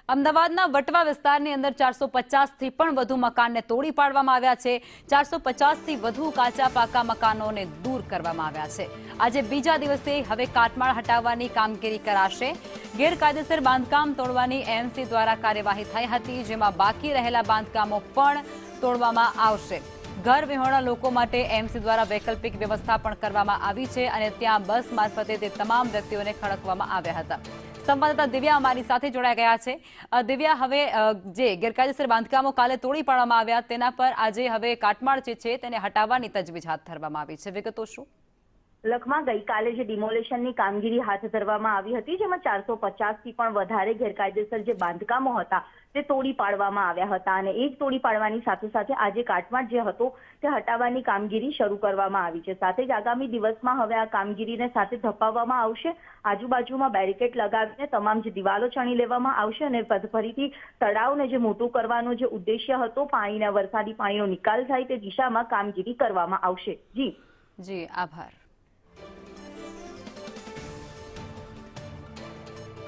અમદાવાદના વટવા વિસ્તારની અંદર 450થી પણ વધુ મકાનને તોડી પાડવામાં આવ્યા છે। 450થી વધુ કાચા પાકા મકાનોને દૂર કરવામાં આવ્યા છે। આજે બીજા દિવસે હવે કાટમાળ હટાવવાની કામગીરી કરાશે। ગેરકાયદેસર બાંધકામ તોડવાની એએમસી દ્વારા કાર્યવાહી થઈ હતી, જેમાં બાકી રહેલા બાંધકામો પણ તોડવામાં આવશે। ઘર વિહોણા લોકો માટે એએમસી દ્વારા વૈકલ્પિક વ્યવસ્થા પણ કરવામાં આવી છે અને ત્યાં બસ મારફતે તે તમામ વ્યક્તિઓને ખડકવામાં આવ્યા હતા। સંવાદદાતા દિવ્યા અમારી સાથે જોડાઈ ગયા છે। દિવ્યા, હવે જે ગેરકાયદેસર બાંધકામો કાલે તોડી પાડવામાં આવ્યા તેના પર આજે હવે કાટમાળ જે છે તેને હટાવવાની તજવીજ હાથ ધરવામાં આવી છે। વિગતો શું? લખમાં ગઈકાલે જે ડિમોલેશનની કામગીરી હાથ ધરવામાં આવી હતી, જેમાં 450થી પણ વધારે ગેરકાયદેસર જે બાંધકામો હતા તે તોડી પાડવામાં આવ્યા હતા અને એ જ તોડી પાડવાની સાથે સાથે આજે કાટમાળ જે હતો તે હટાવવાની કામગીરી શરૂ કરવામાં આવી છે। સાથે જ આગામી દિવસમાં હવે આ કામગીરીને સાથે ધપાવવામાં આવશે। આજુબાજુમાં બેરિકેડ લગાવીને તમામ જે દિવાલો ચણી લેવામાં આવશે અને ફરીથી તળાવને જે મોટું કરવાનો જે ઉદ્દેશ્ય હતો, વરસાદી પાણીનો નિકાલ થાય તે દિશામાં કામગીરી કરવામાં આવશે। જી, આભાર।